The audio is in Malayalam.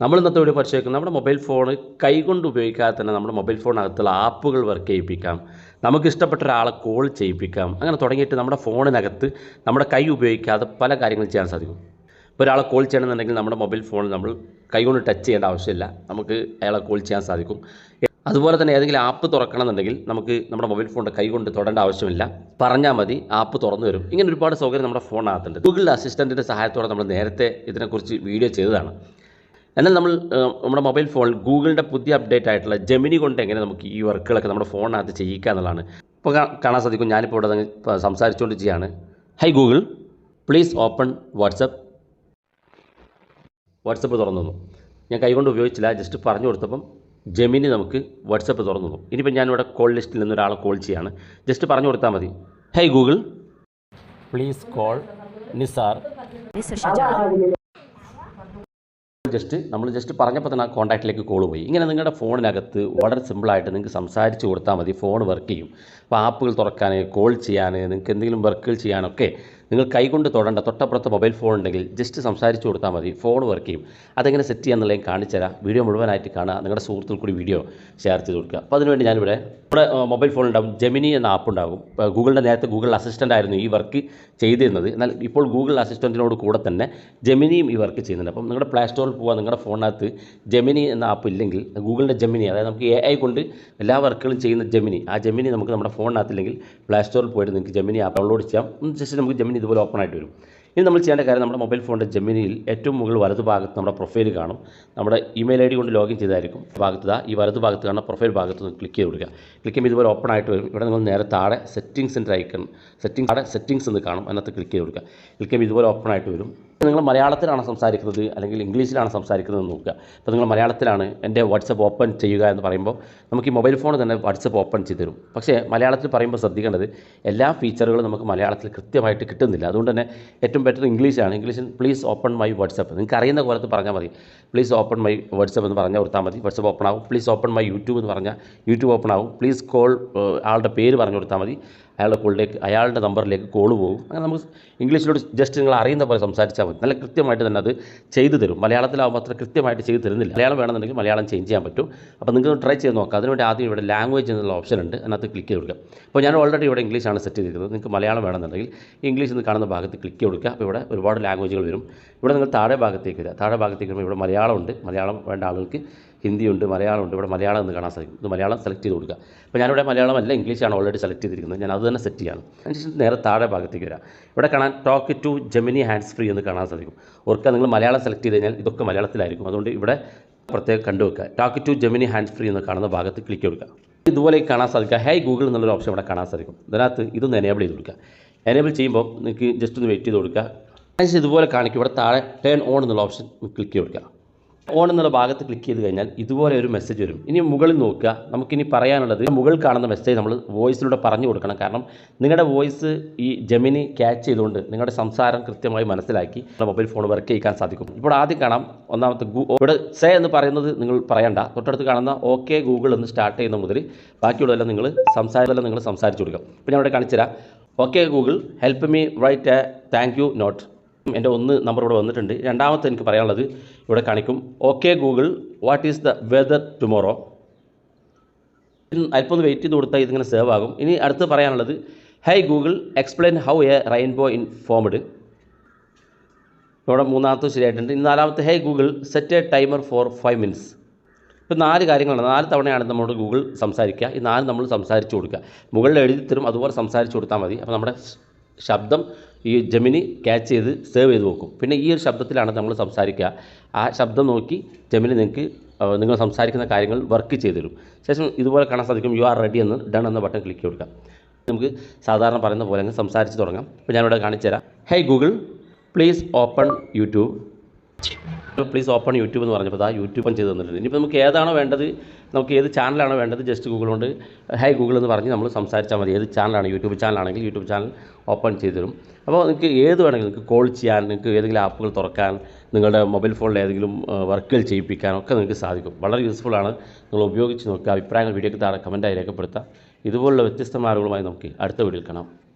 നമ്മൾ ഇന്നത്തെ വീഡിയോ പരിശോധിക്കുന്നത് നമ്മുടെ മൊബൈൽ ഫോൺ കൈകൊണ്ട് ഉപയോഗിക്കാതെ തന്നെ നമ്മുടെ മൊബൈൽ ഫോണിനകത്തുള്ള ആപ്പുകൾ വർക്ക് ചെയ്യിപ്പിക്കാം, നമുക്ക് ഇഷ്ടപ്പെട്ട ഒരാളെ കോൾ ചെയ്യിപ്പിക്കാം. അങ്ങനെ തുടങ്ങിയിട്ട് നമ്മുടെ ഫോണിനകത്ത് നമ്മുടെ കൈ ഉപയോഗിക്കാതെ പല കാര്യങ്ങളും ചെയ്യാൻ സാധിക്കും. ഇപ്പോൾ ഒരാളെ കോൾ ചെയ്യണമെന്നുണ്ടെങ്കിൽ നമ്മുടെ മൊബൈൽ ഫോൺ നമ്മൾ കൈകൊണ്ട് ടച്ച് ചെയ്യേണ്ട ആവശ്യമില്ല, നമുക്ക് അയാളെ കോൾ ചെയ്യാൻ സാധിക്കും. അതുപോലെ തന്നെ ഏതെങ്കിലും ആപ്പ് തുറക്കണമെന്നുണ്ടെങ്കിൽ നമുക്ക് നമ്മുടെ മൊബൈൽ ഫോണിൻ്റെ കൈ കൊണ്ട് തൊടേണ്ട ആവശ്യമില്ല, പറഞ്ഞാൽ മതി ആപ്പ് തുറന്നു വരും. ഇങ്ങനെ ഒരുപാട് സൗകര്യം നമ്മുടെ ഫോണിനകത്തുണ്ട്. ഗൂഗിൾ അസിസ്റ്റൻറ്റിൻ്റെ സഹായത്തോടെ നമ്മൾ നേരത്തെ ഇതിനെക്കുറിച്ച് വീഡിയോ ചെയ്തതാണ്. എന്നാൽ നമ്മൾ നമ്മുടെ മൊബൈൽ ഫോണിൽ ഗൂഗിളിൻ്റെ പുതിയ അപ്ഡേറ്റ് ആയിട്ടുള്ള ജെമിനി കൊണ്ട് എങ്ങനെ നമുക്ക് ഈ വർക്കുകളൊക്കെ നമ്മുടെ ഫോണിനകത്ത് ചെയ്യിക്കുക എന്നുള്ളതാണ് ഇപ്പോൾ കാണാൻ സാധിക്കും. ഞാനിപ്പോൾ ഇവിടെ സംസാരിച്ചുകൊണ്ട് ചെയ്യാണ്. High Google, please open WhatsApp. WhatsApp തുറന്നു തന്നു. ഞാൻ കൈകൊണ്ട് ഉപയോഗിച്ചില്ല, ജസ്റ്റ് പറഞ്ഞു കൊടുത്തപ്പം ജെമിനി നമുക്ക് വാട്സപ്പ് തുറന്നു തന്നു. ഇനിയിപ്പോൾ ഞാനിവിടെ കോൾ ലിസ്റ്റിൽ നിന്ന് ഒരാളെ കോൾ ചെയ്യാണ്, ജസ്റ്റ് പറഞ്ഞു കൊടുത്താൽ മതി. High Google, please call Nisar. നമ്മൾ ജസ്റ്റ് പറഞ്ഞപ്പോൾ തന്നെ ആ കോൺടാക്റ്റിലേക്ക് കോൾ പോയി. ഇങ്ങനെ നിങ്ങളുടെ ഫോണിനകത്ത് വളരെ സിമ്പിളായിട്ട് നിങ്ങൾക്ക് സംസാരിച്ച് കൊടുത്താൽ മതി, ഫോൺ വർക്ക് ചെയ്യും. അപ്പോൾ ആപ്പുകൾ തുറക്കാൻ, കോൾ ചെയ്യാൻ, നിങ്ങൾക്ക് എന്തെങ്കിലും വർക്കുകൾ ചെയ്യാനൊക്കെ നിങ്ങൾ കൈകൊണ്ട് തൊടേണ്ട, തൊട്ടപ്പുറത്ത് മൊബൈൽ ഫോൺ ഉണ്ടെങ്കിൽ ജസ്റ്റ് സംസാരിച്ച് കൊടുത്താൽ മതി, ഫോൺ വർക്ക് ചെയ്യും. അതെങ്ങനെ സെറ്റ് ചെയ്യാന്നുള്ളതും കാണിച്ചു തരാം. വീഡിയോ മുഴുവനായിട്ട് കാണുക, നിങ്ങളുടെ സുഹൃത്തുക്കൾ കൂടി വീഡിയോ ഷെയർ ചെയ്ത് കൊടുക്കുക. അപ്പോൾ അതിനുവേണ്ടി ഞാനിവിടെ നമ്മുടെ മൊബൈൽ ഫോണിലുണ്ടാകും ജെമിനി എന്ന ആപ്പ് ഉണ്ടാകും. ഗൂഗിളിൻ്റെ നേരത്തെ ഗൂഗിൾ അസിസ്റ്റൻ്റ് ആയിരുന്നു ഈ വർക്ക് ചെയ്തിരുന്നത്. എന്നാൽ ഇപ്പോൾ ഗൂഗിൾ അസിസ്റ്റൻറ്റിനോട് കൂടെ തന്നെ ജെമിനിയും ഈ വർക്ക് ചെയ്യുന്നുണ്ട്. അപ്പം നിങ്ങളുടെ പ്ലേ സ്റ്റോറിൽ പോകാൻ നിങ്ങളുടെ ഫോണിനകത്ത് ജെമിനി എന്ന ആപ്പ് ഇല്ലെങ്കിൽ ഗൂഗിളിൻ്റെ ജെമിനി, അതായത് നമുക്ക് AI കൊണ്ട് എല്ലാ വർക്കുകളും ചെയ്യുന്ന ജെമിനി, ആ ജെമിനി നമുക്ക് നമ്മുടെ ഫോണിനകത്തില്ലെങ്കിൽ പ്ലേ സ്റ്റോറിൽ പോയിട്ട് നിങ്ങൾക്ക് ജെമിനി ആപ്പ് ഡൗൺലോഡ് ചെയ്യാം. ജസ്റ്റ് നമുക്ക് ജെമിനി ഇതുപോലെ ഓപ്പൺ ആയിട്ട് വരും. ഇനി നമ്മൾ ചെയ്യേണ്ട കാര്യം, നമ്മുടെ മൊബൈൽ ഫോണിൻ്റെ ജെമിനിയിൽ ഏറ്റവും മുകളിൽ വലതു ഭാഗത്ത് നമ്മുടെ പ്രൊഫൈൽ കാണും. നമ്മുടെ ഇമെയിൽ ID കൊണ്ട് ലോഗിൻ ചെയ്തായിരിക്കും. ഈ വലതു ഭാഗത്ത് കാണുന്ന പ്രൊഫൈൽ ഭാഗത്ത് നിന്ന് ക്ലിക്ക് ചെയ്ത് കൊടുക്കുക. ക്ലിക്ക് ചെയ്യുമ്പോൾ ഇതുപോലെ ഓപ്പൺ ആയിട്ട് വരും. ഇവിടെ നിങ്ങൾ നേരെ താഴെ സെറ്റിംഗ്സിൻ്റെ ഐക്കൺ, സെറ്റിംഗ്സ് എന്ന് കാണും, അതിനകത്ത് ക്ലിക്ക് ചെയ്ത് കൊടുക്കുക. ക്ലിക്ക് ചെയ്യുമ്പോൾ ഇതുപോലെ ഓപ്പൺ ആയിട്ട് വരും. നിങ്ങൾ മലയാളത്തിലാണ് സംസാരിക്കുന്നത് അല്ലെങ്കിൽ ഇംഗ്ലീഷിലാണ് സംസാരിക്കുന്നത് എന്ന് നോക്കുക. അപ്പോൾ നിങ്ങൾ മലയാളത്തിലാണ് എൻ്റെ വാട്സപ്പ് ഓപ്പൺ ചെയ്യുക എന്ന് പറയുമ്പോൾ നമുക്ക് ഈ മൊബൈൽ ഫോൺ തന്നെ വാട്സപ്പ് ഓപ്പൺ ചെയ്ത് തരും. പക്ഷേ മലയാളത്തിൽ പറയുമ്പോൾ ശ്രദ്ധിക്കേണ്ടത്, എല്ലാ ഫീച്ചറുകളും നമുക്ക് മലയാളത്തിൽ കൃത്യമായിട്ട് കിട്ടുന്നില്ല. അതുകൊണ്ട് തന്നെ ഏറ്റവും ബെറ്റർ ഇംഗ്ലീഷാണ്. ഇംഗ്ലീഷിൽ പ്ലീസ് ഓപ്പൺ മൈ വാട്സപ്പ് നിങ്ങൾക്ക് അറിയുന്ന പോലത്ത് പറഞ്ഞാൽ മതി. പ്ലീസ് ഓപ്പൺ മൈ വാട്സപ്പ് എന്ന് പറഞ്ഞാൽ കൊടുത്താൽ മതി, വാട്സപ്പ് ഓപ്പൺ ആകും. പ്ലീസ് ഓപ്പൺ മൈ യൂട്യൂബ് എന്ന് പറഞ്ഞാൽ യൂട്യൂബ് ഓപ്പൺ ആകും. പ്ലീസ് കോൾ, ആളുടെ പേര് പറഞ്ഞു കൊടുത്താൽ മതി, അയാളുടെ നമ്പറിലേക്ക് കോൾ പോകും. അങ്ങനെ നമുക്ക് ഇംഗ്ലീഷിലോട് ജസ്റ്റ് നിങ്ങൾ അറിയുന്ന പോലെ സംസാരിച്ചാൽ മതി. നല്ല കൃത്യമായിട്ട് തന്നെ അത് ചെയ്തു തരും. മലയാളത്തിലാവുമ്പോൾ അത്ര കൃത്യമായിട്ട് ചെയ്തു തരുന്നില്ല. മലയാളം വേണമെന്നുണ്ടെങ്കിൽ മലയാളം ചേഞ്ച് ചെയ്യാൻ പറ്റും. അപ്പോൾ നിങ്ങൾക്ക് ട്രൈ ചെയ്ത് നോക്കാം. അതിനുവേണ്ടി ആദ്യം ഇവിടെ ലാംഗ്വേജ് എന്നുള്ള ഓപ്ഷൻ ഉണ്ട്, അതിനകത്ത് ക്ലിക്ക് ചെയ്ത് കൊടുക്കുക. അപ്പോൾ ഞാൻ ഓൾറെഡി ഇവിടെ ഇംഗ്ലീഷാണ് സെറ്റ് ചെയ്തിരിക്കുന്നത്. നിങ്ങൾക്ക് മലയാളം വേണമെന്നുണ്ടെങ്കിൽ ഇംഗ്ലീഷ് എന്ന് കാണുന്ന ഭാഗത്ത് ക്ലിക്ക് ചെയ്ത് കൊടുക്കുക. അപ്പോൾ ഇവിടെ ഒരുപാട് ലാംഗ്വേജുകൾ വരും. ഇവിടെ നിങ്ങൾ താഴെ ഭാഗത്തേക്ക് വരിക. താഴെ ഭാഗത്തേക്ക് വരുമ്പോൾ ഇവിടെ മലയാളമുണ്ട്, മലയാളം വേണ്ട ആളുകൾക്ക് ഹിന്ദിയുണ്ട്, മലയാളമുണ്ട്. ഇവിടെ മലയാളം എന്ന് കാണാൻ സാധിക്കും. ഇത് മലയാളം സെലക്ട് ചെയ്ത് കൊടുക്കുക. അപ്പോൾ ഞാനിവിടെ മലയാളമല്ല ഇംഗ്ലീഷാണ് ഓൾറെഡി സെലക്ട് ചെയ്തിരിക്കുന്നത്. ഞാൻ അത് തന്നെ സെറ്റ് ചെയ്യാണ്. അതിനുശേഷം നേരെ താഴെ ഭാഗത്തേക്ക് വരാം. ഇവിടെ കാണാൻ talk to Gemini hands free എന്ന് കാണാൻ സാധിക്കും. ഓർക്കുക, നിങ്ങൾ മലയാളം സെലക്ട് ചെയ്ത് കഴിഞ്ഞാൽ ഇതൊക്കെ മലയാളത്തിലായിരിക്കും. അതുകൊണ്ട് ഇവിടെ പ്രത്യേകം കണ്ടുവെക്കുക. Talk to Gemini hands free എന്ന് കാണുന്ന ഭാഗത്ത് ക്ലിക്ക് കൊടുക്കുക. ഇതുപോലെ കാണാൻ സാധിക്കുക. ഹൈ ഗൂഗിൾ എന്നുള്ളൊരു ഓപ്ഷൻ ഇവിടെ കാണാൻ സാധിക്കും. ഇതിനകത്ത് ഇതൊന്ന് എനേബിൾ ചെയ്ത് കൊടുക്കുക. എനേബിൾ ചെയ്യുമ്പോൾ നിങ്ങൾക്ക് ജസ്റ്റ് ഒന്ന് വെയിറ്റ് ചെയ്ത് കൊടുക്കുക. അതിനുശേഷം ഇതുപോലെ കാണിക്കും. ഇവിടെ താഴെ ടേൺ ഓൺ എന്നുള്ള ഓപ്ഷൻ ക്ലിക്ക് ചെയ്ത് കൊടുക്കുക. ഓൺ എന്നുള്ള ഭാഗത്ത് ക്ലിക്ക് ചെയ്ത് കഴിഞ്ഞാൽ ഇതുപോലെ ഒരു മെസ്സേജ് വരും. ഇനി മുകളിൽ നോക്കുക. നമുക്കിനി പറയാനുള്ളത്, മുകളിൽ കാണുന്ന മെസ്സേജ് നമ്മൾ വോയിസിലൂടെ പറഞ്ഞു കൊടുക്കണം. കാരണം നിങ്ങളുടെ വോയിസ് ഈ ജെമിനി ക്യാച്ച് ചെയ്തുകൊണ്ട് നിങ്ങളുടെ സംസാരം കൃത്യമായി മനസ്സിലാക്കി മൊബൈൽ ഫോൺ വർക്ക് ചെയ്യിക്കാൻ സാധിക്കും. ഇപ്പോൾ ആദ്യം കാണാം, ഒന്നാമത്തെ ഇവിടെ സേ എന്ന് പറയുന്നത് നിങ്ങൾ പറയണ്ട. തൊട്ടടുത്ത് കാണുന്ന ഓക്കെ ഗൂഗിൾ എന്ന് സ്റ്റാർട്ട് ചെയ്യുന്ന മുതൽ ബാക്കിയുള്ളതെല്ലാം നിങ്ങൾ സംസാരിച്ചു കൊടുക്കുക. ഇപ്പോൾ ഞാൻ ഇവിടെ കാണിച്ചുതരാം. Okay Google help me write a thank you note. എൻ്റെ നമ്പർ ഇവിടെ വന്നിട്ടുണ്ട്. രണ്ടാമത്തെ എനിക്ക് പറയാനുള്ളത് ഇവിടെ കാണിക്കും. Okay Google what is the weather tomorrow. അല്പം ഒന്ന് വെയിറ്റ് ചെയ്ത് കൊടുത്താൽ ഇതിങ്ങനെ സേവ് ആകും. ഇനി അടുത്ത് പറയാനുള്ളത്, hi Google explain how a rainbow is formed. ഇവിടെ മൂന്നാമത്തെ ശരിയായിട്ടുണ്ട്. ഇനി നാലാമത്തെ, hi Google set a timer for 5 minutes. ഇപ്പോൾ 4 കാര്യങ്ങളാണ്. 4 തവണയാണ് നമ്മളോട് ഗൂഗിൾ സംസാരിക്കുക. ഈ 4 നമ്മൾ സംസാരിച്ച് കൊടുക്കുക. മുകളിൽ എഴുതി തരും, അതുപോലെ സംസാരിച്ച് കൊടുത്താൽ മതി. അപ്പോൾ നമ്മുടെ ശബ്ദം ഈ ജെമിനി ക്യാച്ച് ചെയ്ത് സേവ് ചെയ്ത് വെക്കും. പിന്നെ ഈ ഒരു ശബ്ദത്തിലാണ് നമ്മൾ സംസാരിക്കുക. ആ ശബ്ദം നോക്കി ജെമിനി നിങ്ങൾക്ക് നിങ്ങൾ സംസാരിക്കുന്ന കാര്യങ്ങൾ വർക്ക് ചെയ്ത് തരും. ശേഷം ഇതുപോലെ കാണാൻ സാധിക്കും യു ആർ റെഡി എന്ന് ഡൺ എന്ന ബട്ടൺ ക്ലിക്ക് കൊടുക്കാം. നമുക്ക് സാധാരണ പറയുന്ന പോലെ അങ്ങ് സംസാരിച്ച് തുടങ്ങാം. ഇപ്പോൾ ഞാനിവിടെ കാണിച്ചു തരാം. High Google please open YouTube. Please open YouTube എന്ന് പറഞ്ഞപ്പോൾ ആ യൂട്യൂബ് ഓപ്പൺ ചെയ്ത് തന്നിട്ടുണ്ട്. ഇനിയിപ്പോൾ നമുക്ക് ഏതാണോ വേണ്ടത്, നമുക്ക് ഏത് ചാനലാണോ വേണ്ടത്, ജസ്റ്റ് ഗൂഗിൾ കൊണ്ട് ഹൈ ഗൂഗിൾ എന്ന് പറഞ്ഞ് നമ്മൾ സംസാരിച്ചാൽ മതി. ഏത് ചാനലാണ്, യൂട്യൂബ് ചാനലാണെങ്കിൽ യൂട്യൂബ് ചാനൽ ഓപ്പൺ ചെയ്ത് തരും. അപ്പോൾ നിങ്ങൾക്ക് ഏത് വേണമെങ്കിലും, നിങ്ങൾക്ക് കോൾ ചെയ്യാൻ, നിങ്ങൾക്ക് ഏതെങ്കിലും ആപ്പുകൾ തുറക്കാൻ, നിങ്ങളുടെ മൊബൈൽ ഫോണിൽ ഏതെങ്കിലും വർക്കുകൾ ചെയ്യിപ്പിക്കാനൊക്കെ നിങ്ങൾക്ക് സാധിക്കും. വളരെ യൂസ്ഫുള്ളാണ്. നിങ്ങൾ ഉപയോഗിച്ച് നോക്കുക. അഭിപ്രായങ്ങൾ വീഡിയോയ്ക്ക് താഴെ കമൻറ്റായി രേഖപ്പെടുത്താം. ഇതുപോലുള്ള വ്യത്യസ്തമായ അറിവുകളുമായി നമുക്ക് അടുത്ത വീഡിയോയിൽ കാണാം.